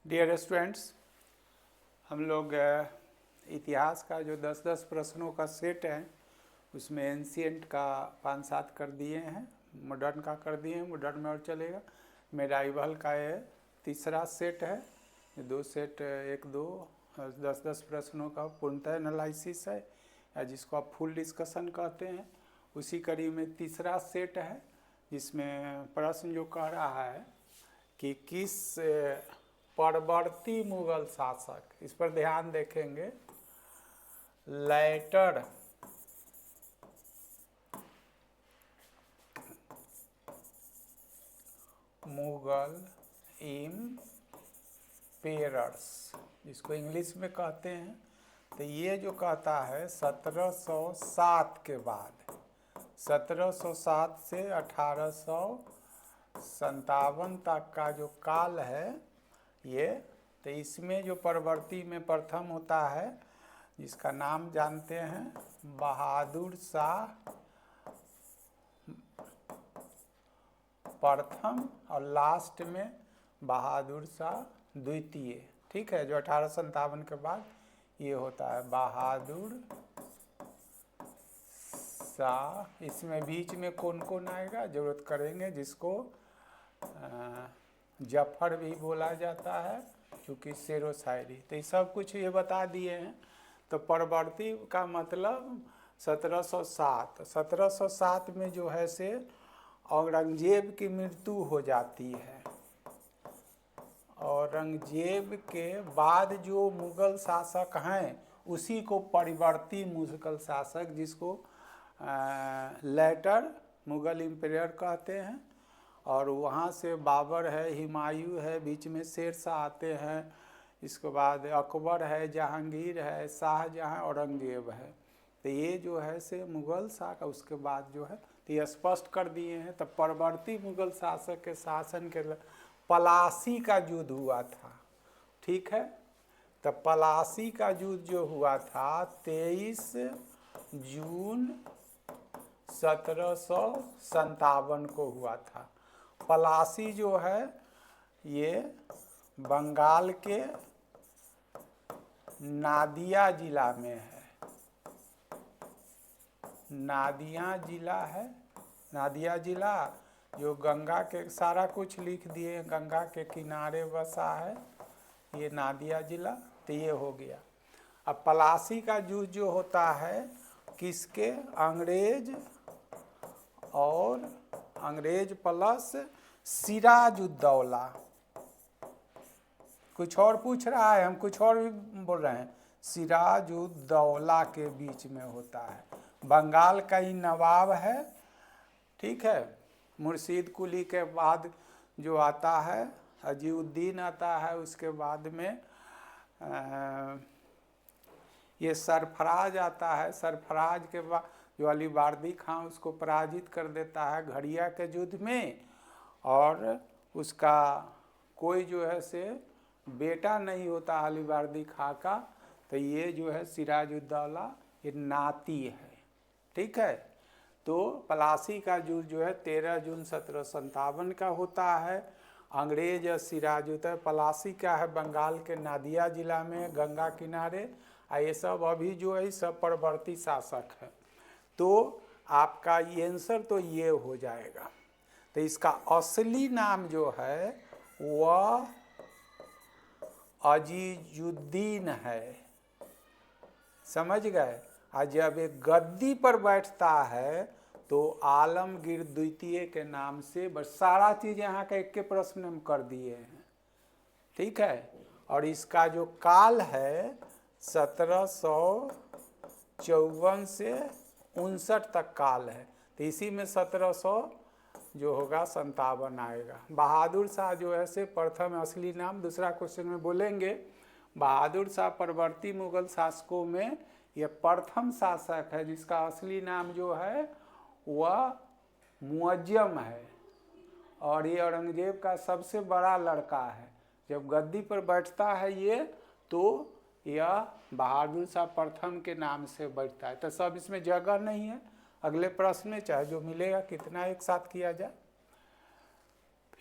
Dear students, हम लोग इतिहास का जो 10-10 प्रश्नों का सेट है उसमें एंशिएंट का 5-7 कर दिए हैं, मॉडर्न का कर दिए हैं, मॉडर्न में और चलेगा। मेडाइवल का ये तीसरा सेट है। ये दो सेट 1-2 10-10 प्रश्नों का पूर्णतः एनालिसिस है, या जिसको आप फुल डिस्कशन कहते हैं। उसी कड़ी में तीसरा सेट है जिसमें प्रश्न जो कह रहा है कि किस परवर्ती मुगल शासक, इस पर ध्यान देखेंगे, लेटर मुगल इम्पेरर्स, जिसको इंग्लिश में कहते हैं। तो ये जो कहता है 1707 के बाद, 1707 से 1857 तक का जो काल है ये, तो इसमें जो परवर्ती में प्रथम होता है जिसका नाम जानते हैं बहादुर शाह प्रथम, और लास्ट में बहादुर शाह द्वितीय। ठीक है, जो 1857 के बाद ये होता है बहादुर शाह। इसमें बीच में कौन कौन आएगा जरूरत करेंगे, जिसको जफर भी बोला जाता है क्योंकि शेरो शायरी। तो ये सब कुछ ये बता दिए हैं। तो परवर्ती का मतलब 1707, 1707 में जो है से औरंगजेब की मृत्यु हो जाती है। औरंगजेब के बाद जो मुगल शासक हैं उसी को परिवर्ती मुगल शासक, जिसको लेटर मुगल इम्पेरियर कहते हैं। और वहाँ से बाबर है, हुमायूं है, बीच में शेर शाह आते हैं, इसके बाद अकबर है, जहांगीर है, शाहजहां, औरंगजेब है। तो ये जो है से मुगल शासक, उसके बाद जो है तो ये स्पष्ट कर दिए हैं। तो परवर्ती मुगल शासक के शासन के पलासी का युद्ध हुआ था। ठीक है, तो पलासी का युद्ध जो हुआ था 23 जून 1757 को हुआ था। पलासी जो है ये बंगाल के नादिया जिला में है। नादिया जिला है, नादिया जिला जो गंगा के, सारा कुछ लिख दिए, गंगा के किनारे बसा है ये नादिया जिला। तो ये हो गया। अब पलासी का युद्ध जो होता है किसके, अंग्रेज और अंग्रेज प्लस सिराजुद्दौला। कुछ और पूछ रहा है, हम कुछ और भी बोल रहे हैं। सिराजुद्दौला के बीच में होता है। बंगाल का ही नवाब है। ठीक है, मुर्शीद कुली के बाद जो आता है अजीउद्दीन आता है, उसके बाद में ये सरफराज आता है। सरफराज के बाद जो अलीवर्दी खां उसको पराजित कर देता है घड़िया के युद्ध में, और उसका कोई जो है से बेटा नहीं होता अलीवर्दी खां का। तो ये जो है सिराजुद्दौला ये नाती है। ठीक है, तो पलासी का युद्ध जो है 13 जून 1757 का होता है। अंग्रेज सिराजुद्दौला, पलासी का है बंगाल के नादिया जिला में, गंगा किनारे। ये सब अभी जो है सब परवर्ती शासक है। तो आपका ये आंसर तो ये हो जाएगा। तो इसका असली नाम जो है वह अजीजुद्दीन है। समझ गए। और जब एक गद्दी पर बैठता है तो आलमगीर द्वितीय के नाम से, बस सारा चीज़ यहाँ का एक के प्रश्न हम कर दिए हैं। ठीक है, और इसका जो काल है 1754 से 59 तक काल है। तो इसी में 1700 जो होगा 57 आएगा। बहादुर शाह जो है से प्रथम असली नाम, दूसरा क्वेश्चन में बोलेंगे। बहादुर शाह परवर्ती मुगल शासकों में यह प्रथम शासक है जिसका असली नाम जो है वह मुअज्जम है, और ये औरंगजेब का सबसे बड़ा लड़का है। जब गद्दी पर बैठता है ये, तो यह बहादुर शाह प्रथम के नाम से बैठता है। तो सब इसमें जगह नहीं है। अगले प्रश्न में चाहे जो मिलेगा कितना एक साथ किया जाए।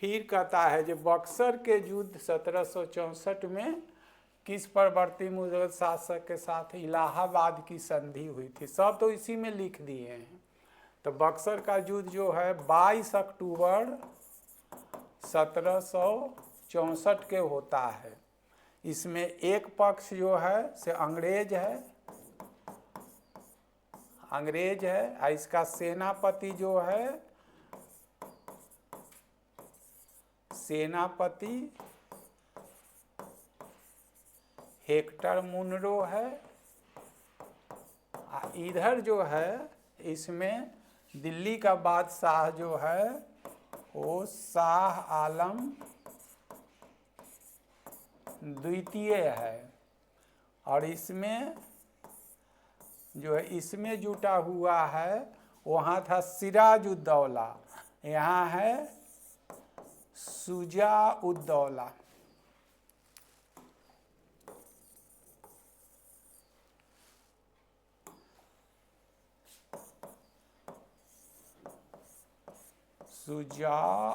फिर कहता है जो बक्सर के युद्ध 1764 में किस परवर्ती मुगल शासक के साथ इलाहाबाद की संधि हुई थी, सब तो इसी में लिख दिए हैं। तो बक्सर का युद्ध जो है 22 अक्टूबर 1764 के होता है। इसमें एक पक्ष जो है से अंग्रेज है और इसका सेनापति जो है सेनापति हेक्टर मुनरो है। इधर जो है इसमें दिल्ली का बादशाह जो है वो शाह आलम द्वितीय है। और इसमें जो है इसमें जुटा हुआ है वहाँ था सिराजुद्दौला, यहाँ है शुजाउद्दौला।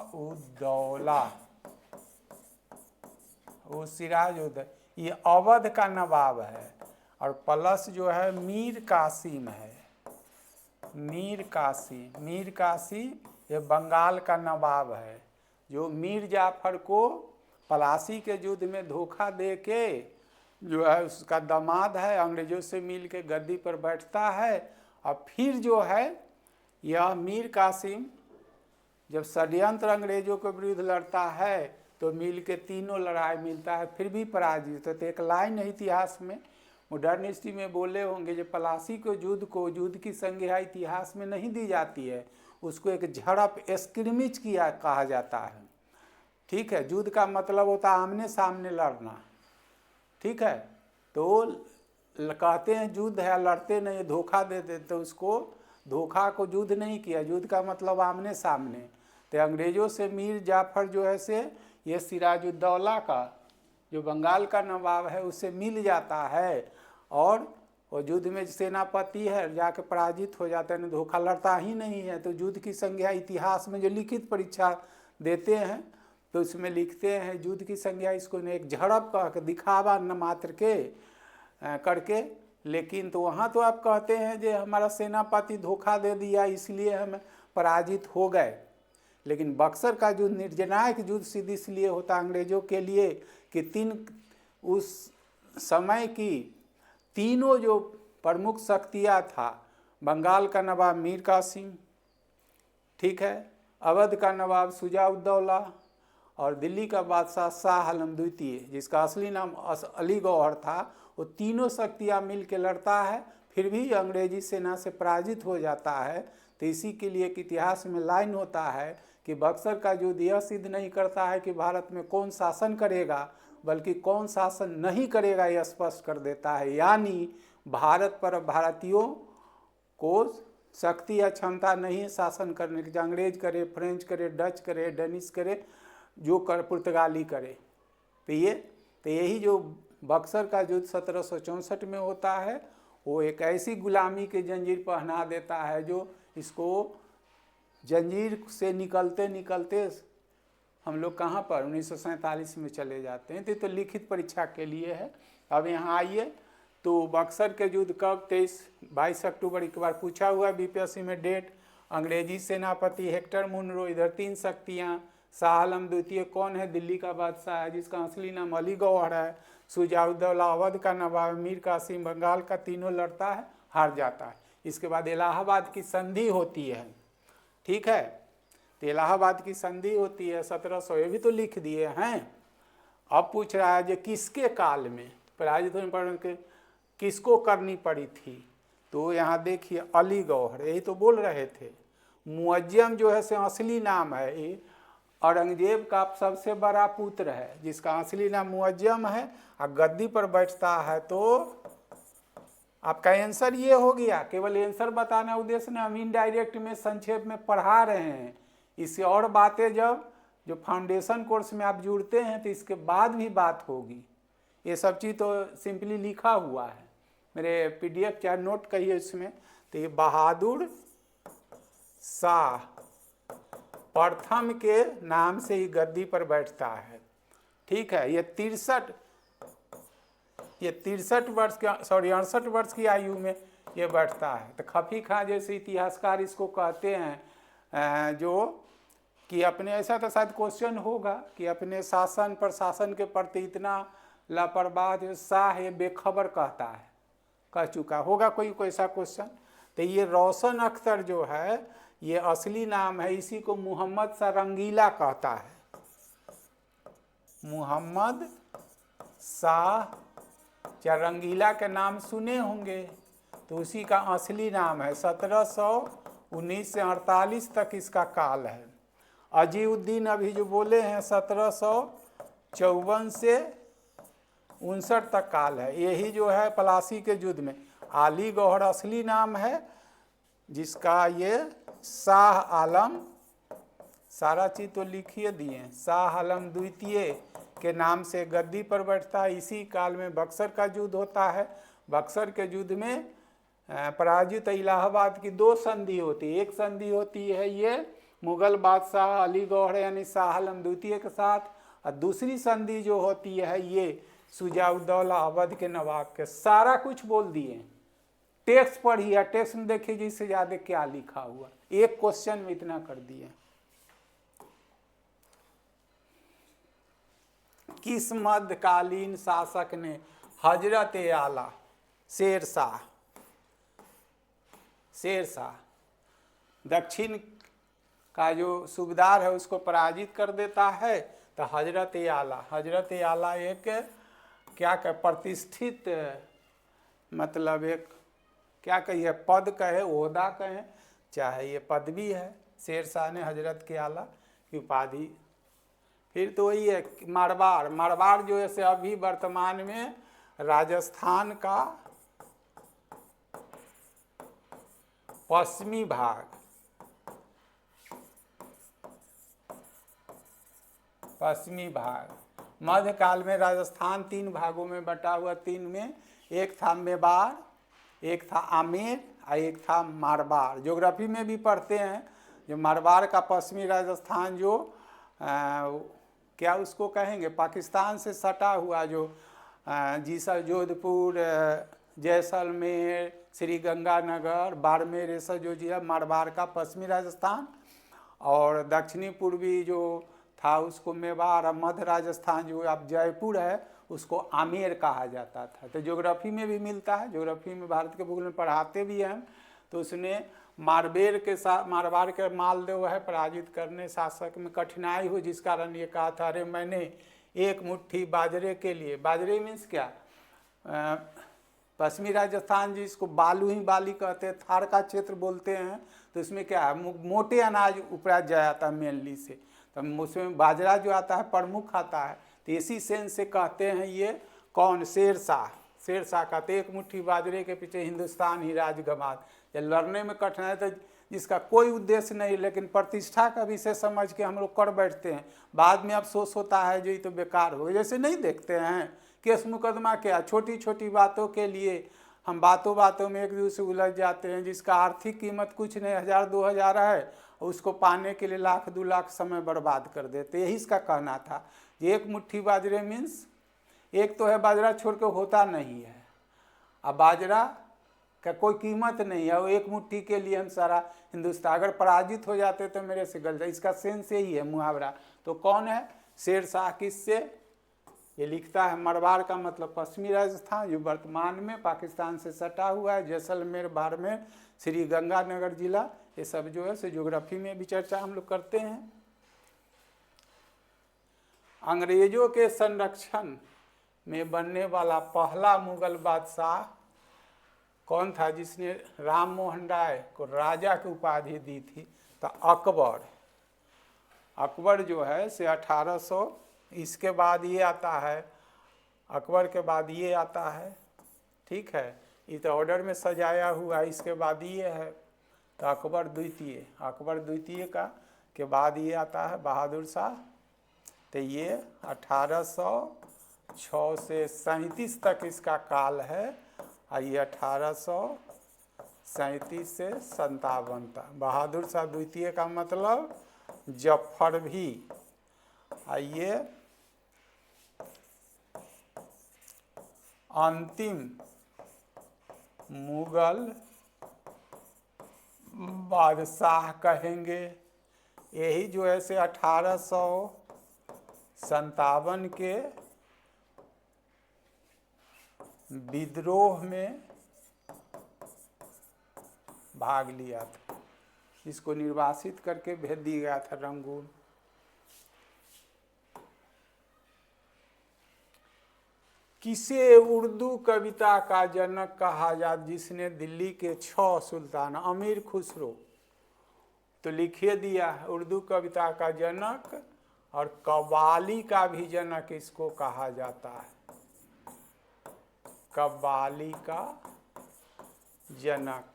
शुजाउद्दौला वो सिराजुद्दौला, ये अवध का नवाब है। और प्लस जो है मीर कासिम है, मीर कासिम ये बंगाल का नवाब है, जो मीर जाफर को पलासी के युद्ध में धोखा दे के जो है उसका दामाद है, अंग्रेजों से मिल के गद्दी पर बैठता है। और फिर जो है यह मीर कासिम जब षड्यंत्र अंग्रेजों के विरुद्ध लड़ता है तो मिल के तीनों लड़ाई मिलता है, फिर भी पराजित। तो एक लाइन है इतिहास में मॉडर्निस्टी में बोले होंगे जो पलासी को युद्ध की संज्ञा इतिहास में नहीं दी जाती है, उसको एक झड़प स्क्रिमिज किया कहा जाता है। ठीक है, युद्ध का मतलब होता है आमने सामने लड़ना। ठीक है, तो कहते हैं युद्ध है, लड़ते नहीं, धोखा दे देते, तो उसको धोखा को युद्ध नहीं किया, युद्ध का मतलब आमने सामने। तो अंग्रेजों से मीर जाफर जो है से ये सिराजुद्दौला का जो बंगाल का नवाब है उससे मिल जाता है और वो युद्ध में सेनापति है जाके पराजित हो जाता है, धोखा लड़ता ही नहीं है। तो युद्ध की संज्ञा इतिहास में जो लिखित परीक्षा देते हैं तो इसमें लिखते हैं युद्ध की संज्ञा इसको एक झड़प कह दिखावा न मात्र के करके। लेकिन तो वहाँ तो आप कहते हैं जो हमारा सेनापति धोखा दे दिया इसलिए हम पराजित हो गए। लेकिन बक्सर का जो निर्णायक युद्ध सिद्ध इसलिए होता अंग्रेजों के लिए कि उस समय की तीनों जो प्रमुख शक्तियाँ था, बंगाल का नवाब मीर कासिम, ठीक है, अवध का नवाब शुजाउद्दौला और दिल्ली का बादशाह शाह आलम द्वितीय जिसका असली नाम अली गौहर था, वो तीनों शक्तियाँ मिल के लड़ता है, फिर भी अंग्रेजी सेना से पराजित हो जाता है। तो इसी के लिए एक इतिहास में लाइन होता है कि बक्सर का युद्ध यह सिद्ध नहीं करता है कि भारत में कौन शासन करेगा, बल्कि कौन शासन नहीं करेगा यह स्पष्ट कर देता है। यानी भारत पर भारतीयों को शक्ति या क्षमता नहीं है शासन करने की, अंग्रेज करे, फ्रेंच करे, डच करे, डेनिश करे, जो कर पुर्तगाली करे। तो यही जो बक्सर का युद्ध 1764 में होता है वो एक ऐसी गुलामी के जंजीर पहना देता है जो इसको जंजीर से निकलते निकलते हम लोग कहाँ पर 1947 में चले जाते हैं। तो लिखित परीक्षा के लिए है। अब यहाँ आइए तो बक्सर के युद्ध कब 22 अक्टूबर एक बार पूछा हुआ बीपीएससी में डेट। अंग्रेजी सेनापति हेक्टर मुनरो, इधर तीन शक्तियाँ, शाह आलम द्वितीय कौन है, दिल्ली का बादशाह है जिसका असली नाम अली गौहर है, शुजाउद्दौला अवध का नवाब, मीर कासिम बंगाल का, तीनों लड़ता है, हार जाता है। इसके बाद इलाहाबाद की संधि होती है। ठीक है, तो इलाहाबाद की संधि होती है 1700, ये भी तो लिख दिए हैं। अब पूछ रहा है जो किसके काल में पराजित होने पर किसको करनी पड़ी थी, तो यहाँ देखिए अली गौहर, यही तो बोल रहे थे। मुअज्जम जो है से असली नाम है, ये औरंगजेब का सबसे बड़ा पुत्र है जिसका असली नाम मुअज्जम है और गद्दी पर बैठता है। तो आपका आंसर ये हो गया, केवल आंसर बताना उद्देश्य ने, हम इनडायरेक्ट में संक्षेप में पढ़ा रहे हैं। इससे और बातें जब जो फाउंडेशन कोर्स में आप जुड़ते हैं तो इसके बाद भी बात होगी। ये सब चीज़ तो सिंपली लिखा हुआ है, मेरे पीडीएफ चाहे नोट कहिए इसमें। तो ये बहादुर शाह प्रथम के नाम से ही गद्दी पर बैठता है। ठीक है, ये 63 वर्ष का 68 वर्ष की आयु में ये बैठता है। तो खफी खां जैसे इतिहासकार इसको कहते हैं जो कि अपने, ऐसा तो शायद क्वेश्चन होगा कि अपने शासन प्रशासन के प्रति इतना लापरवाह जो शाह ये बेखबर कहता है, कह चुका होगा कोई ऐसा क्वेश्चन। तो ये रोशन अख्तर जो है ये असली नाम है, इसी को मोहम्मद शाह रंगीला कहता है। मोहम्मद शाह या रंगीला के नाम सुने होंगे, तो उसी का असली नाम है। 1719 से 48 तक इसका काल है। अजीउद्दीन अभी जो बोले हैं 1754 से 59 तक काल है। यही जो है पलासी के युद्ध में। आली गौहर असली नाम है, जिसका ये शाह आलम, सारा चीज तो लिखिए दिए, शाह आलम द्वितीय के नाम से गद्दी पर बैठता है। इसी काल में बक्सर का युद्ध होता है। बक्सर के युद्ध में पराजित इलाहाबाद की 2 संधि होती है। एक संधि होती है ये मुगल बादशाह अली गौहर यानी शाह आलम द्वितीय के साथ, और दूसरी संधि जो होती है ये शुजाउद्दौला अवध के नवाब के। सारा कुछ बोल दिए, टेक्स्ट पढ़िए, टेक्स्ट में देखिए जिससे ज़्यादा क्या लिखा हुआ, एक क्वेश्चन में इतना कर दिए। किस मध्यकालीन शासक ने हजरत आला शेरशाह दक्षिण का जो सूबेदार है उसको पराजित कर देता है? तो हजरत आला एक क्या कहे प्रतिष्ठित, मतलब एक क्या कहिए पद कहे, ओहदा कहे, चाहे ये पदवी है। शेरशाह ने हजरत के आला की उपाधि। फिर तो वही है मारवाड़ जो है से अभी वर्तमान में राजस्थान का पश्चिमी भाग, मध्यकाल में राजस्थान 3 भागों में बटा हुआ। 3 में एक था मेवाड़, एक था आमेर और एक था मारवाड़। ज्योग्राफी में भी पढ़ते हैं जो मारवाड़ का पश्चिमी राजस्थान जो क्या उसको कहेंगे, पाकिस्तान से सटा हुआ जो जोधपुर, जैसलमेर, श्रीगंगानगर, बाड़मेर, ये सब जो है मारवाड़ का पश्चिमी राजस्थान। और दक्षिणी पूर्वी जो था उसको मेवाड़, और मध्य राजस्थान जो अब जयपुर है उसको आमेर कहा जाता था। तो ज्योग्राफी में भी मिलता है, ज्योग्राफी में भारत के भूगोल में पढ़ाते भी हैं। तो उसने मारवाड़ के मालदेव है पराजित करने शासक में कठिनाई हुई, जिस कारण ये कहा था अरे मैंने एक मुट्ठी बाजरे के लिए, बाजरे मीन्स क्या, पश्चिमी राजस्थान जिसको बालू ही बाली कहते हैं, थार का क्षेत्र बोलते हैं। तो इसमें क्या है, मोटे अनाज उपजाया जाता है मेनली से, तो उसमें बाजरा जो आता है प्रमुख आता है। तो इसी सेंस से कहते हैं ये कौन, शेरशाह का। तो एक मुट्ठी बाजरे के पीछे हिंदुस्तान ही राज गंवार। जब लड़ने में कठिनाई तो जिसका कोई उद्देश्य नहीं, लेकिन प्रतिष्ठा का विषय समझ के हम लोग कर बैठते हैं, बाद में अफसोस होता है जो ये तो बेकार हो। जैसे नहीं देखते हैं केस मुकदमा क्या, छोटी छोटी बातों के लिए हम बातों में एक दूसरे उलझ जाते हैं, जिसका आर्थिक कीमत कुछ नहीं, 1000-2000 है, उसको पाने के लिए 1,00,000-2 लाख समय बर्बाद कर देते। यही इसका कहना था। एक मुट्ठी बाजरे मीन्स एक तो है बाजरा छोड़ के होता नहीं है, अब बाजरा का कोई कीमत नहीं है, वो एक मुट्ठी के लिए हम सारा हिंदुस्तान अगर पराजित हो जाते तो मेरे से गलत। इसका सेंस यही है मुहावरा। तो कौन है शेरशाह, किससे ये लिखता है, मारवाड़ का मतलब पश्चिमी राजस्थान जो वर्तमान में पाकिस्तान से सटा हुआ है, जैसलमेर, बाड़मेर, श्रीगंगानगर जिला, ये सब जो है सो ज्योग्राफी में भी चर्चा हम लोग करते हैं। अंग्रेजों के संरक्षण में बनने वाला पहला मुगल बादशाह कौन था जिसने राम मोहन राय को राजा की उपाधि दी थी? तो अकबर जो है से 1800, इसके बाद ये आता है, अकबर के बाद ये आता है, ठीक है, इस ऑर्डर में सजाया हुआ। इसके बाद ये है तो अकबर द्वितीय का के बाद ये आता है बहादुर शाह। तो ये 1806 से 37 तक इसका काल है, और ये 1837 से 57 तक। बहादुर शाह द्वितीय का मतलब जफर भी। आइए अंतिम मुगल बादशाह कहेंगे। यही जो है से 1857 के विद्रोह में भाग लिया था। इसको निर्वासित करके भेज दिया गया था रंगून। किसे उर्दू कविता का जनक कहा जाता, जिसने दिल्ली के 6 सुल्तान, अमीर खुसरो तो लिखिए दिया है उर्दू कविता का जनक, और कव्वाली का भी जनक इसको कहा जाता है, कव्वाली का जनक।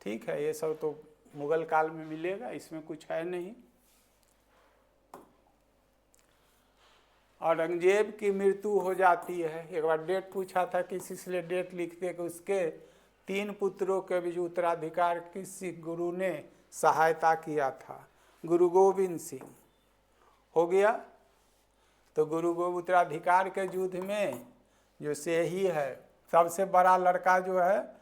ठीक है, ये सब तो मुगल काल में मिलेगा, इसमें कुछ है नहीं। औरंगजेब की मृत्यु हो जाती है। एक बार डेट पूछा था किसी से, डेट लिखते कि उसके 3 पुत्रों के बीच उत्तराधिकार किसी गुरु ने सहायता किया था, गुरु गोविंद सिंह। हो गया। तो गुरु गोविंद उत्तराधिकार के युद्ध में जो से ही है सबसे बड़ा लड़का जो है,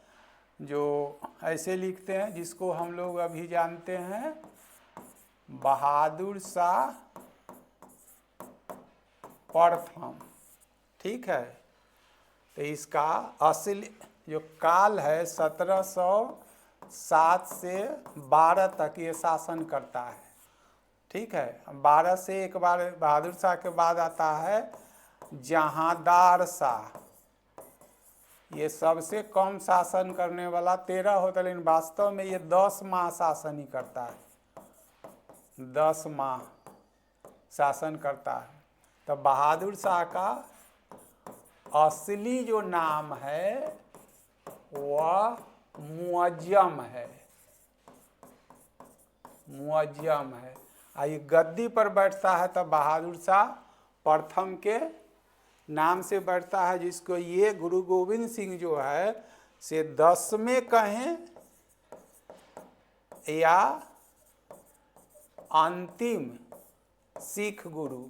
जो ऐसे लिखते हैं, जिसको हम लोग अभी जानते हैं बहादुर शाह प्रथम। ठीक है, तो इसका असली जो काल है 1707 से 12 तक ये शासन करता है। ठीक है, 12 से एक बार बहादुर शाह के बाद आता है जहांदार शाह। ये सबसे कम शासन करने वाला 13 होता है, लेकिन वास्तव में ये 10 माह शासन ही करता है, 10 माह शासन करता है। तो बहादुर शाह का असली जो नाम है वह मुअज्जम है, मुअज्जम है। ये गद्दी पर बैठता है तब बहादुर शाह प्रथम के नाम से बैठता है, जिसको ये गुरु गोविंद सिंह जो है से 10वें कहें या अंतिम सिख गुरु।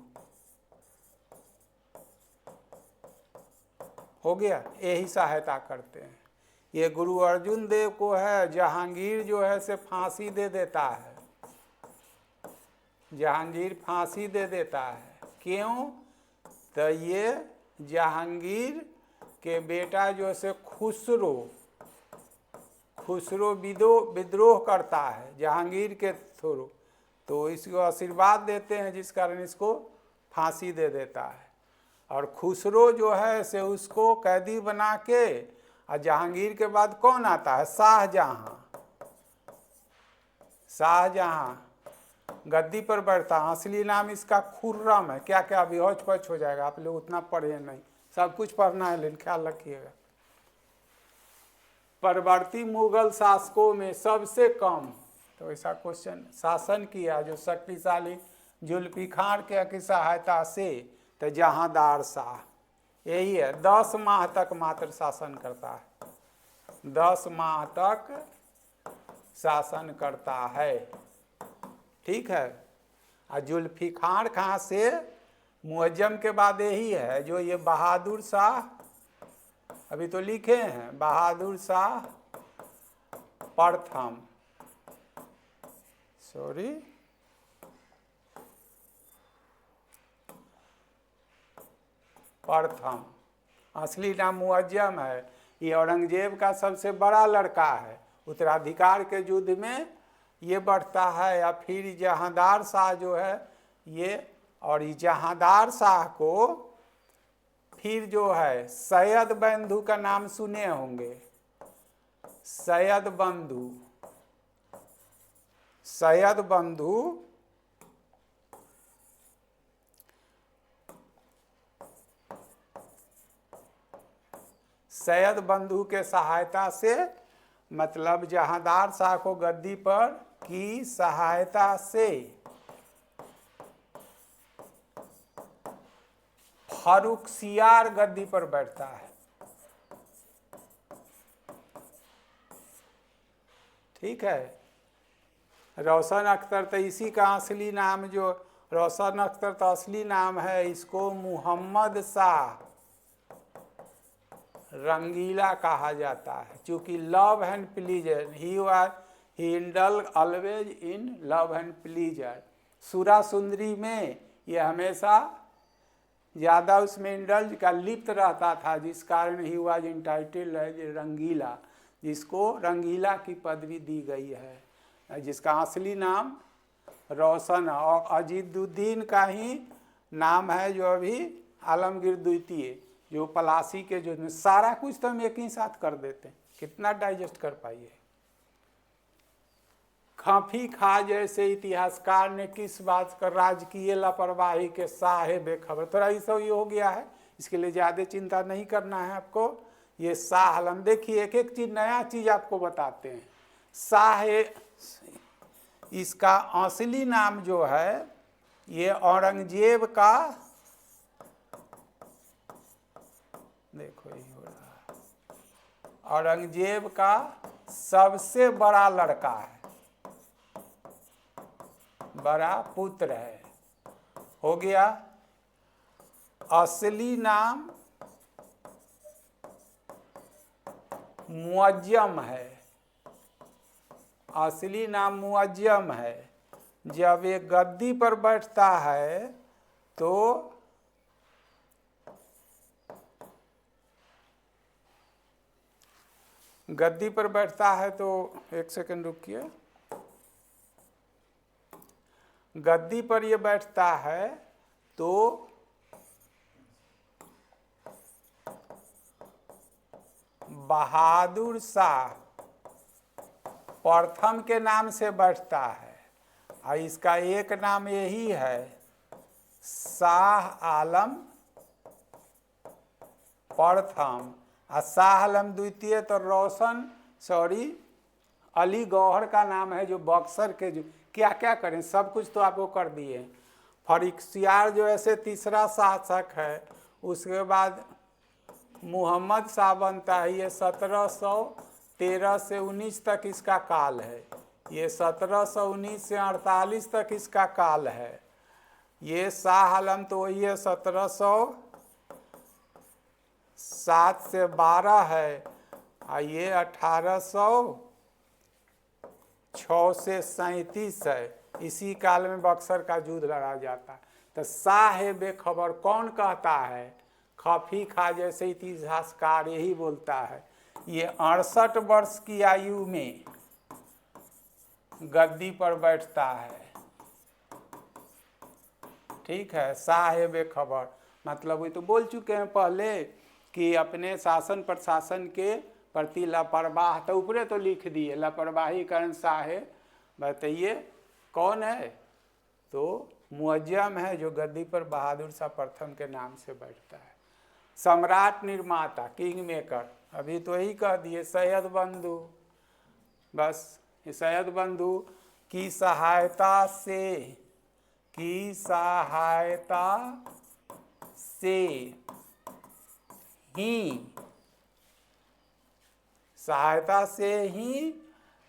हो गया, यही सहायता करते हैं। ये गुरु अर्जुन देव को है जहांगीर जो है से फांसी दे देता है, जहांगीर फांसी दे देता है। क्यों? तो ये जहांगीर के बेटा जो से खुसरो विद्रोह करता है जहांगीर के थ्रू, तो इसको आशीर्वाद देते हैं, जिस कारण इसको फांसी दे देता है। और खुसरो जो है से उसको कैदी बना के, और जहांगीर के बाद कौन आता है? शाहजहां। शाहजहां गद्दी पर बैठता है। असली नाम इसका खुर्रम है। क्या क्या अभी हौच पौच हो जाएगा, आप लोग उतना पढ़े नहीं, सब कुछ पढ़ना है, लेकिन ख्याल रखिएगा। परवर्ती मुगल शासकों में सबसे कम, तो ऐसा क्वेश्चन, शासन किया जो शक्तिशाली जुल्फिकार की सहायता से, तो जहांदार शाह। यही है, 10 माह तक मात्र शासन करता है, 10 माह तक शासन करता है। ठीक है। और जुल्फिकार खां से मुअज्जम के बाद यही है जो ये बहादुर शाह अभी तो लिखे हैं, बहादुर शाह प्रथम, प्रथम। असली नाम मुअज्जम है। ये औरंगजेब का सबसे बड़ा लड़का है। उत्तराधिकार के युद्ध में ये बढ़ता है। या फिर जहांदार शाह जो है ये, और जहांदार शाह को फिर जो है सैयद बंधु का नाम सुने होंगे, सैयद बंधु। सैयद बंधु सैयद बंधु के सहायता से, मतलब जहांदार शाह को गद्दी पर की सहायता से फर्रुखसियार गद्दी पर बैठता है। ठीक है। रोशन अख्तर तो इसी का असली नाम, जो रोशन अख्तर तो असली नाम है, इसको मोहम्मद शाह रंगीला कहा जाता है, क्योंकि love and pleaser, he indulge always in love and pleaser. सुरा सुंदरी में ये हमेशा ज़्यादा उसमें इंडल्ज का लिप्त रहता था, जिस कारण ही वाज इंटाइटल्ड एज रंगीला, जिसको रंगीला की पदवी दी गई है, जिसका असली नाम रोशन और अजीदुद्दीन का ही नाम है, जो अभी आलमगीर द्वितीय, जो पलासी के जो सारा कुछ तो हम एक ही साथ कर देते हैं, कितना डाइजेस्ट कर पाइए। खफी खा जैसे इतिहासकार ने किस बात का राजकीय लापरवाही के साहे बेखबर, थोड़ा ये सब ये हो गया है, इसके लिए ज़्यादा चिंता नहीं करना है आपको। ये शाह आलम, देखिए एक एक चीज़ नया चीज़ आपको बताते हैं। शाह, इसका असली नाम जो है, ये औरंगजेब का, देखो ये हो रहा है, औरंगजेब का सबसे बड़ा लड़का है, बड़ा पुत्र है, हो गया। असली नाम मुअज्जम है, असली नाम मुअज्जम है। जब ये गद्दी पर बैठता है तो गद्दी पर बैठता है तो, एक सेकंड रुकिए, गद्दी पर ये बैठता है तो बहादुर शाह प्रथम के नाम से बैठता है, और इसका एक नाम यही है, शाह आलम प्रथम, और शाह आलम द्वितीय तो अली गौहर का नाम है, जो बक्सर के, जो क्या क्या करें, सब कुछ तो आपको कर दिए। फरिख्तियार जो ऐसे तीसरा शासक है, उसके बाद मोहम्मद शाह बनता है, ये 1713 से 19 तक इसका काल है, ये 1719 से 48 तक इसका काल है। ये शाह आलम तो वही है 1707 से 12 है, और ये 1806 से 37 है। इसी काल में बक्सर का युद्ध लड़ा जाता है। तो शाह बेखबर कौन कहता है? खफी खा जैसे इतिहासकार यही बोलता है। ये 68 वर्ष की आयु में गद्दी पर बैठता है, ठीक है। शाह बेखबर मतलब वही तो बोल चुके हैं पहले कि अपने शासन प्रशासन के प्रति लापरवाह, तो ऊपरे तो लिख दिए लापरवाही कारण शाह। बताइए कौन है? तो मुअज्जम है, जो गद्दी पर बहादुर शाह प्रथम के नाम से बैठता है। सम्राट निर्माता किंग मेकर अभी तो यही कह दिए, सैयद बंधु। बस ये सैयद बंधु की सहायता से ही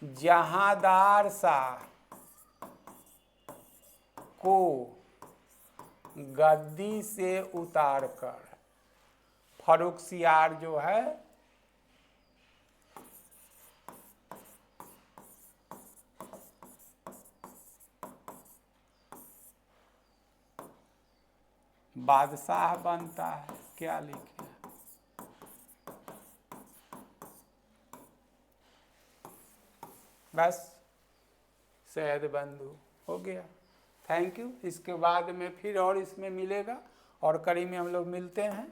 जहांदार शाह को गद्दी से उतारकर फर्रुखसियार जो है बादशाह बनता है। क्या लिखे? बस सैयद बंधु हो गया। Thank you. इसके बाद में फिर और इसमें मिलेगा और कड़ी में हम लोग मिलते हैं।